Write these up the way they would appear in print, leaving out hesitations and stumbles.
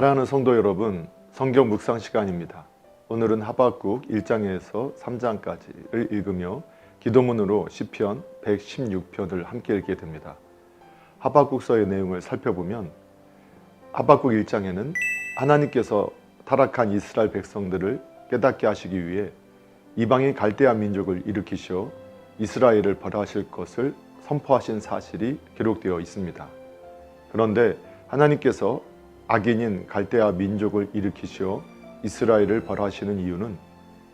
사랑하는 성도 여러분, 성경 묵상 시간입니다. 오늘은 하박국 1장에서 3장까지를 읽으며 기도문으로 시편 116편을 함께 읽게 됩니다. 하박국서의 내용을 살펴보면 하박국 1장에는 하나님께서 타락한 이스라엘 백성들을 깨닫게 하시기 위해 이방인 갈대아 민족을 일으키시어 이스라엘을 벌하실 것을 선포하신 사실이 기록되어 있습니다. 그런데 하나님께서 악인인 갈대아 민족을 일으키시어 이스라엘을 벌하시는 이유는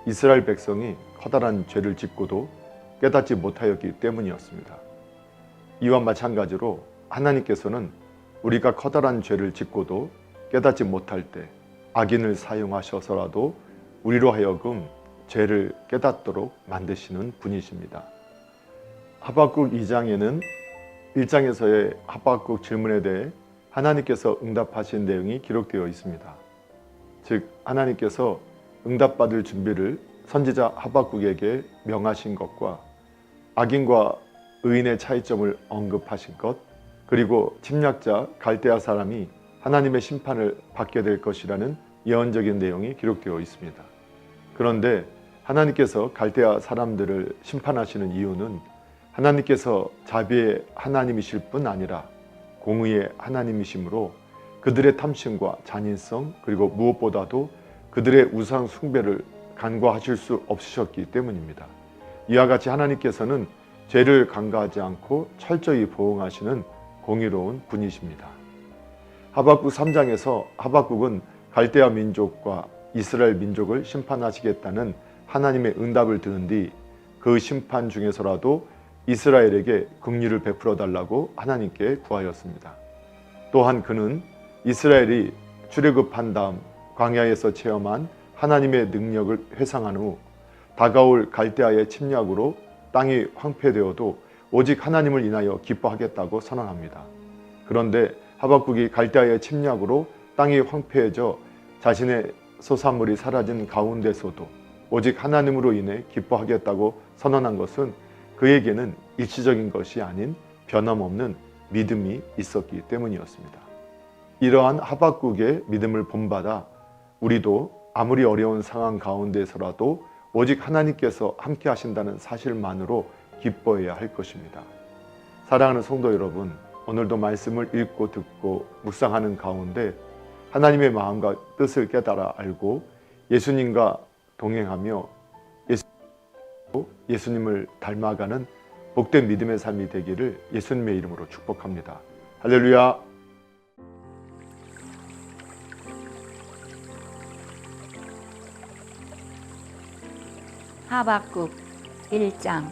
이스라엘 백성이 커다란 죄를 짓고도 깨닫지 못하였기 때문이었습니다. 이와 마찬가지로 하나님께서는 우리가 커다란 죄를 짓고도 깨닫지 못할 때 악인을 사용하셔서라도 우리로 하여금 죄를 깨닫도록 만드시는 분이십니다. 하박국 2장에는 1장에서의 하박국 질문에 대해 하나님께서 응답하신 내용이 기록되어 있습니다. 즉 하나님께서 응답받을 준비를 선지자 하박국에게 명하신 것과 악인과 의인의 차이점을 언급하신 것, 그리고 침략자 갈대아 사람이 하나님의 심판을 받게 될 것이라는 예언적인 내용이 기록되어 있습니다. 그런데 하나님께서 갈대아 사람들을 심판하시는 이유는 하나님께서 자비의 하나님이실 뿐 아니라 공의의 하나님이시므로 그들의 탐심과 잔인성, 그리고 무엇보다도 그들의 우상 숭배를 간과하실 수 없으셨기 때문입니다. 이와 같이 하나님께서는 죄를 간과하지 않고 철저히 보응하시는 공의로운 분이십니다. 하박국 3장에서 하박국은 갈대아 민족과 이스라엘 민족을 심판하시겠다는 하나님의 응답을 들은 뒤 그 심판 중에서라도 이스라엘에게 긍휼을 베풀어 달라고 하나님께 구하였습니다. 또한 그는 이스라엘이 출애굽한 다음 광야에서 체험한 하나님의 능력을 회상한 후 다가올 갈대아의 침략으로 땅이 황폐되어도 오직 하나님을 인하여 기뻐하겠다고 선언합니다. 그런데 하박국이 갈대아의 침략으로 땅이 황폐해져 자신의 소산물이 사라진 가운데서도 오직 하나님으로 인해 기뻐하겠다고 선언한 것은 그에게는 일시적인 것이 아닌 변함없는 믿음이 있었기 때문이었습니다. 이러한 하박국의 믿음을 본받아 우리도 아무리 어려운 상황 가운데서라도 오직 하나님께서 함께 하신다는 사실만으로 기뻐해야 할 것입니다. 사랑하는 성도 여러분, 오늘도 말씀을 읽고 듣고 묵상하는 가운데 하나님의 마음과 뜻을 깨달아 알고 예수님과 동행하며 예수님을 닮아가는 복된 믿음의 삶이 되기를 예수님의 이름으로 축복합니다. 할렐루야. 하박국 1장.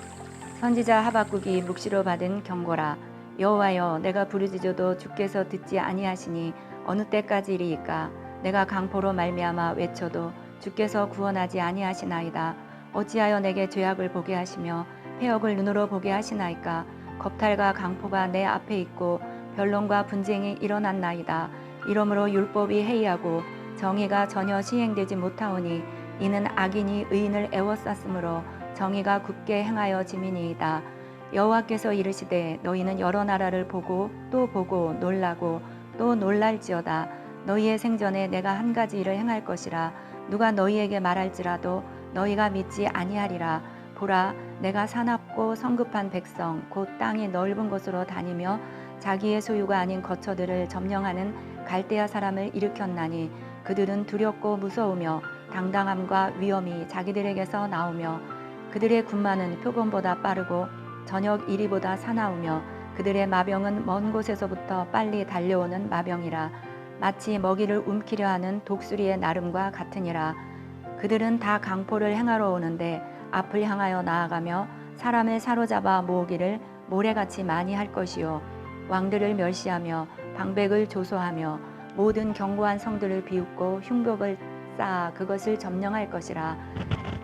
선지자 하박국이 묵시로 받은 경고라. 여호와여, 내가 부르짖어도 주께서 듣지 아니하시니 어느 때까지리이까? 내가 강포로 말미암아 외쳐도 주께서 구원하지 아니하시나이다. 어찌하여 내게 죄악을 보게 하시며 패역을 눈으로 보게 하시나이까? 겁탈과 강포가 내 앞에 있고 변론과 분쟁이 일어났나이다. 이러므로 율법이 해이하고 정의가 전혀 시행되지 못하오니 이는 악인이 의인을 애워쌌으므로 정의가 굳게 행하여 짐이니이다. 여호와께서 이르시되 너희는 여러 나라를 보고 또 보고 놀라고 또 놀랄지어다. 너희의 생전에 내가 한 가지 일을 행할 것이라. 누가 너희에게 말할지라도 너희가 믿지 아니하리라. 보라, 내가 사납고 성급한 백성 곧 땅이 넓은 곳으로 다니며 자기의 소유가 아닌 거처들을 점령하는 갈대아 사람을 일으켰나니 그들은 두렵고 무서우며 당당함과 위엄이 자기들에게서 나오며 그들의 군마는 표범보다 빠르고 저녁 이리보다 사나우며 그들의 마병은 먼 곳에서부터 빨리 달려오는 마병이라. 마치 먹이를 움키려 하는 독수리의 나름과 같으니라. 그들은 다 강포를 행하러 오는데 앞을 향하여 나아가며 사람을 사로잡아 모으기를 모래같이 많이 할 것이요 왕들을 멸시하며 방백을 조소하며 모든 견고한 성들을 비웃고 흉벽을 쌓아 그것을 점령할 것이라.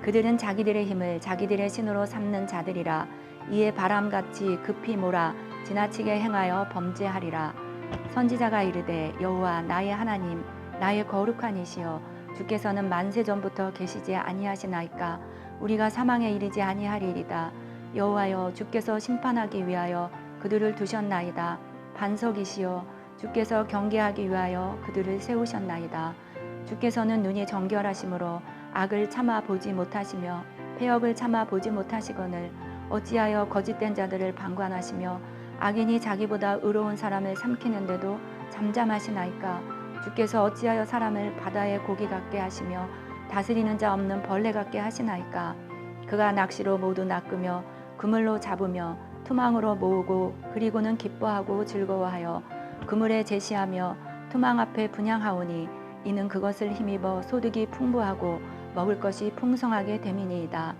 그들은 자기들의 힘을 자기들의 신으로 삼는 자들이라. 이에 바람같이 급히 몰아 지나치게 행하여 범죄하리라. 선지자가 이르되 여호와 나의 하나님, 나의 거룩한 이시여, 주께서는 만세 전부터 계시지 아니하시나이까? 우리가 사망에 이르지 아니하리이다. 여호와여, 주께서 심판하기 위하여 그들을 두셨나이다. 반석이시여, 주께서 경계하기 위하여 그들을 세우셨나이다. 주께서는 눈이 정결하심으로 악을 참아 보지 못하시며 패역을 참아 보지 못하시거늘 어찌하여 거짓된 자들을 방관하시며 악인이 자기보다 의로운 사람을 삼키는데도 잠잠하시나이까. 주께서 어찌하여 사람을 바다의 고기 같게 하시며 다스리는 자 없는 벌레 같게 하시나이까. 그가 낚시로 모두 낚으며 그물로 잡으며 투망으로 모으고 그리고는 기뻐하고 즐거워하여 그물에 제시하며 투망 앞에 분향하오니 이는 그것을 힘입어 소득이 풍부하고 먹을 것이 풍성하게 됨이니이다.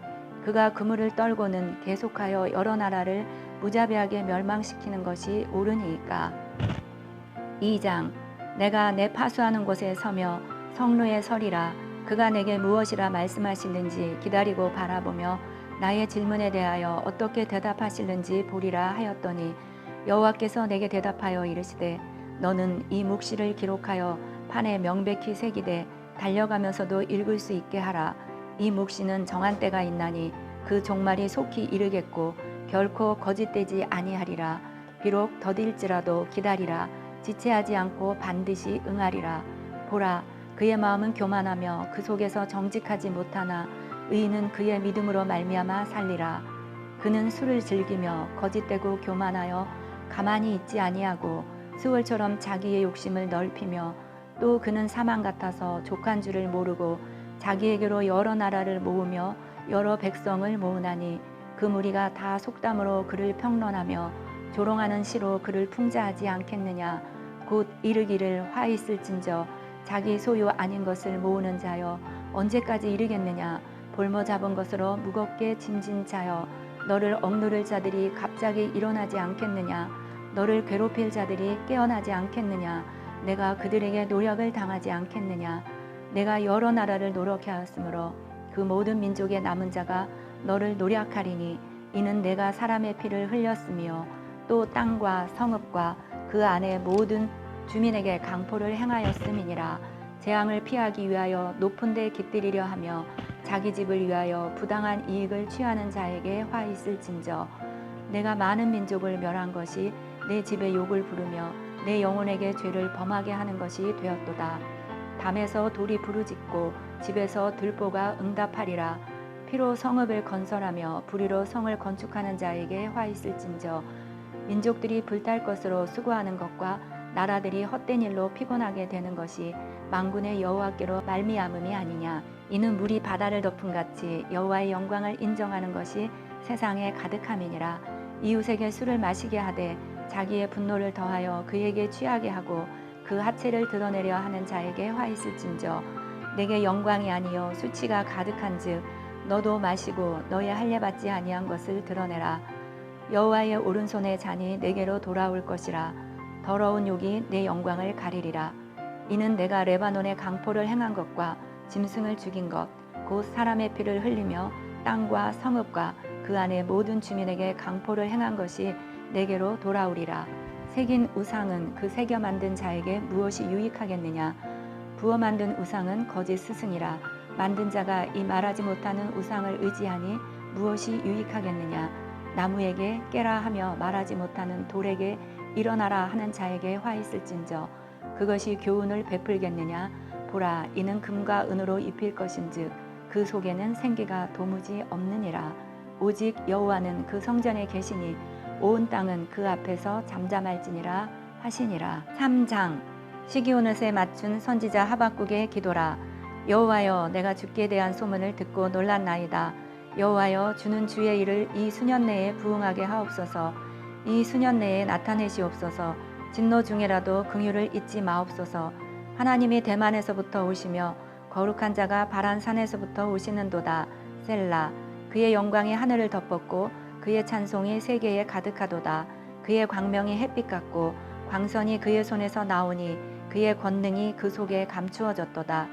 그가 그물을 떨고는 계속하여 여러 나라를 무자비하게 멸망시키는 것이 옳으니이까. 2장. 내가 내 파수하는 곳에 서며 성루에 서리라. 그가 내게 무엇이라 말씀하시는지 기다리고 바라보며 나의 질문에 대하여 어떻게 대답하실는지 보리라 하였더니 여호와께서 내게 대답하여 이르시되 너는 이 묵시를 기록하여 판에 명백히 새기되 달려가면서도 읽을 수 있게 하라. 이 묵시는 정한 때가 있나니 그 종말이 속히 이르겠고 결코 거짓되지 아니하리라. 비록 더딜지라도 기다리라. 지체하지 않고 반드시 응하리라. 보라, 그의 마음은 교만하며 그 속에서 정직하지 못하나 의인은 그의 믿음으로 말미암아 살리라. 그는 술을 즐기며 거짓되고 교만하여 가만히 있지 아니하고 스월처럼 자기의 욕심을 넓히며 또 그는 사망 같아서 족한 줄을 모르고 자기에게로 여러 나라를 모으며 여러 백성을 모으나니 그 무리가 다 속담으로 그를 평론하며 조롱하는 시로 그를 풍자하지 않겠느냐. 곧 이르기를 화 있을진저 자기 소유 아닌 것을 모으는 자여 언제까지 이르겠느냐. 볼모 잡은 것으로 무겁게 짐진 자여 너를 억누를 자들이 갑자기 일어나지 않겠느냐. 너를 괴롭힐 자들이 깨어나지 않겠느냐. 내가 그들에게 노력을 당하지 않겠느냐. 내가 여러 나라를 노력해 하였으므로 그 모든 민족의 남은 자가 너를 노력하리니 이는 내가 사람의 피를 흘렸으며 또 땅과 성읍과 그 안에 모든 주민에게 강포를 행하였음이니라. 재앙을 피하기 위하여 높은 데 깃들이려 하며 자기 집을 위하여 부당한 이익을 취하는 자에게 화 있을진저. 내가 많은 민족을 멸한 것이 내 집에 욕을 부르며 내 영혼에게 죄를 범하게 하는 것이 되었도다. 담에서 돌이 부르짖고 집에서 들보가 응답하리라. 피로 성읍을 건설하며 불의로 성을 건축하는 자에게 화 있을진저. 민족들이 불탈 것으로 수고하는 것과 나라들이 헛된 일로 피곤하게 되는 것이 만군의 여호와께로 말미암음이 아니냐. 이는 물이 바다를 덮은 같이 여호와의 영광을 인정하는 것이 세상에 가득함이니라. 이웃에게 술을 마시게 하되 자기의 분노를 더하여 그에게 취하게 하고 그 하체를 드러내려 하는 자에게 화 있을진저. 내게 영광이 아니요 수치가 가득한즉 너도 마시고 너의 할례받지 아니한 것을 드러내라. 여호와의 오른손의 잔이 내게로 돌아올 것이라. 더러운 욕이 내 영광을 가리리라. 이는 내가 레바논의 강포를 행한 것과 짐승을 죽인 것 곧 사람의 피를 흘리며 땅과 성읍과 그 안의 모든 주민에게 강포를 행한 것이 내게로 돌아오리라. 새긴 우상은 그 새겨 만든 자에게 무엇이 유익하겠느냐. 부어 만든 우상은 거짓 스승이라. 만든 자가 이 말하지 못하는 우상을 의지하니 무엇이 유익하겠느냐. 나무에게 깨라 하며 말하지 못하는 돌에게 일어나라 하는 자에게 화 있을진저. 그것이 교훈을 베풀겠느냐. 보라, 이는 금과 은으로 입힐 것인즉 그 속에는 생기가 도무지 없느니라. 오직 여호와는 그 성전에 계시니 온 땅은 그 앞에서 잠잠할지니라 하시니라. 3장. 시기온옷에 맞춘 선지자 하박국의 기도라. 여호와여, 내가 주께 대한 소문을 듣고 놀랐나이다. 여호와여, 주는 주의 일을 이 수년 내에 부응하게 하옵소서. 이 수년 내에 나타내시옵소서. 진노 중에라도 긍휼을 잊지 마옵소서. 하나님이 대만에서부터 오시며 거룩한 자가 바란 산에서부터 오시는도다. 셀라. 그의 영광이 하늘을 덮었고 그의 찬송이 세계에 가득하도다. 그의 광명이 햇빛 같고 광선이 그의 손에서 나오니 그의 권능이 그 속에 감추어졌도다.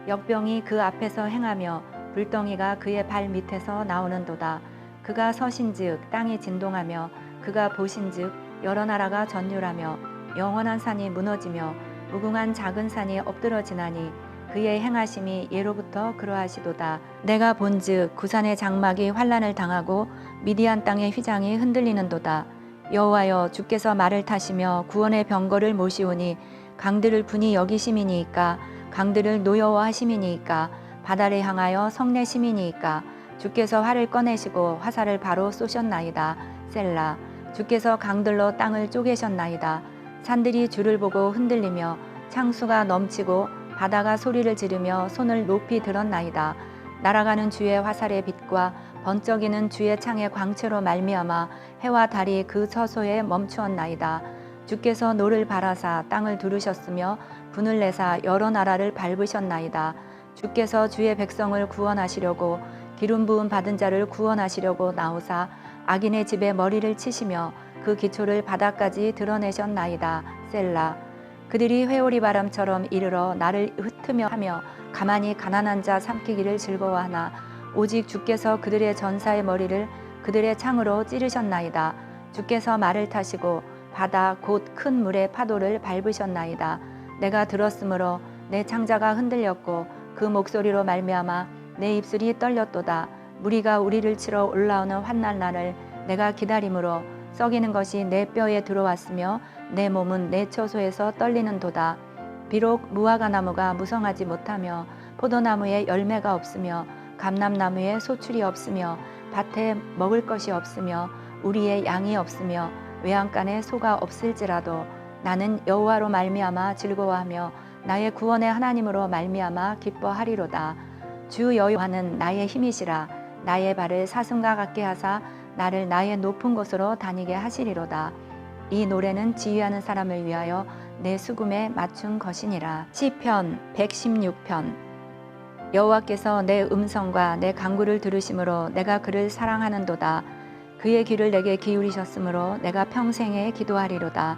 역병이 그 앞에서 행하며 불덩이가 그의 발 밑에서 나오는도다. 그가 서신즉 땅이 진동하며 그가 보신즉 여러 나라가 전율하며 영원한 산이 무너지며 무궁한 작은 산이 엎드러지나니 그의 행하심이 예로부터 그러하시도다. 내가 본즉 구산의 장막이 환란을 당하고 미디안 땅의 휘장이 흔들리는도다. 여호와여 주께서 말을 타시며 구원의 병거를 모시오니 강들을 분이 여기심이니이까 강들을 노여워하심이니이까 바다를 향하여 성내심이니이까 주께서 활을 꺼내시고 화살을 바로 쏘셨나이다. 셀라. 주께서 강들로 땅을 쪼개셨나이다. 산들이 주를 보고 흔들리며 창수가 넘치고 바다가 소리를 지르며 손을 높이 들었나이다. 날아가는 주의 화살의 빛과 번쩍이는 주의 창의 광채로 말미암아 해와 달이 그 서소에 멈추었나이다. 주께서 노를 바라사 땅을 두르셨으며 분을 내사 여러 나라를 밟으셨나이다. 주께서 주의 백성을 구원하시려고 기름 부음 받은 자를 구원하시려고 나오사 악인의 집에 머리를 치시며 그 기초를 바닥까지 드러내셨나이다. 셀라. 그들이 회오리 바람처럼 이르러 나를 흩으며 하며 가만히 가난한 자 삼키기를 즐거워하나 오직 주께서 그들의 전사의 머리를 그들의 창으로 찌르셨나이다. 주께서 말을 타시고 바다 곧 큰 물의 파도를 밟으셨나이다. 내가 들었으므로 내 창자가 흔들렸고 그 목소리로 말미암아 내 입술이 떨렸도다. 무리가 우리를 치러 올라오는 환난 날을 내가 기다림으로 썩이는 것이 내 뼈에 들어왔으며 내 몸은 내 처소에서 떨리는도다. 비록 무화과 나무가 무성하지 못하며 포도나무에 열매가 없으며 감람나무에 소출이 없으며 밭에 먹을 것이 없으며 우리의 양이 없으며 외양간에 소가 없을지라도 나는 여호와로 말미암아 즐거워하며 나의 구원의 하나님으로 말미암아 기뻐하리로다. 주 여호와는 나의 힘이시라. 나의 발을 사슴과 같게 하사 나를 나의 높은 곳으로 다니게 하시리로다. 이 노래는 지휘하는 사람을 위하여 내 수금에 맞춘 것이니라. 시편 116편. 여호와께서 내 음성과 내 간구를 들으심으로 내가 그를 사랑하는도다. 그의 귀를 내게 기울이셨으므로 내가 평생에 기도하리로다.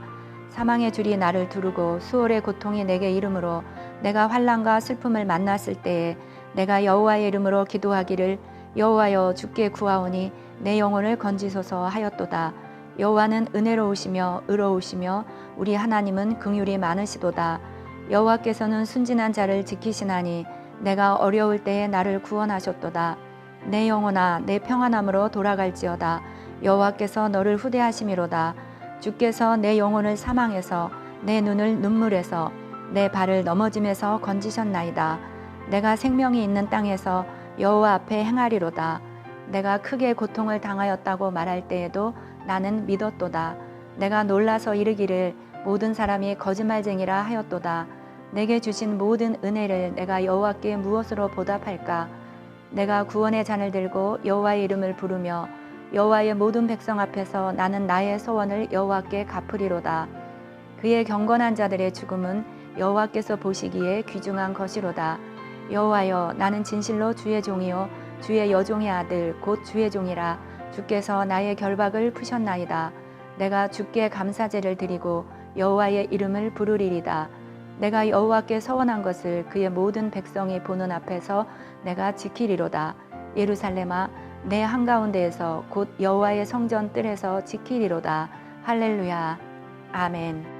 사망의 줄이 나를 두르고 수월의 고통이 내게 이르므로 내가 환난과 슬픔을 만났을 때에 내가 여호와의 이름으로 기도하기를 여호와여 주께 구하오니 내 영혼을 건지소서 하였도다. 여호와는 은혜로우시며 의로우시며 우리 하나님은 긍휼이 많으시도다. 여호와께서는 순진한 자를 지키시나니 내가 어려울 때에 나를 구원하셨도다. 내 영혼아 내 평안함으로 돌아갈지어다. 여호와께서 너를 후대하심이로다. 주께서 내 영혼을 사망에서 내 눈을 눈물에서 내 발을 넘어짐에서 건지셨나이다. 내가 생명이 있는 땅에서 여호와 앞에 행하리로다. 내가 크게 고통을 당하였다고 말할 때에도 나는 믿었도다. 내가 놀라서 이르기를 모든 사람이 거짓말쟁이라 하였도다. 내게 주신 모든 은혜를 내가 여호와께 무엇으로 보답할까? 내가 구원의 잔을 들고 여호와의 이름을 부르며 여호와의 모든 백성 앞에서 나는 나의 소원을 여호와께 갚으리로다. 그의 경건한 자들의 죽음은 여호와께서 보시기에 귀중한 것이로다. 여호와여 나는 진실로 주의 종이요 주의 여종의 아들 곧 주의 종이라. 주께서 나의 결박을 푸셨나이다. 내가 주께 감사제를 드리고 여호와의 이름을 부르리이다. 내가 여호와께 서원한 것을 그의 모든 백성이 보는 앞에서 내가 지키리로다. 예루살렘아 내 한가운데에서 곧 여호와의 성전 뜰에서 지키리로다. 할렐루야. 아멘.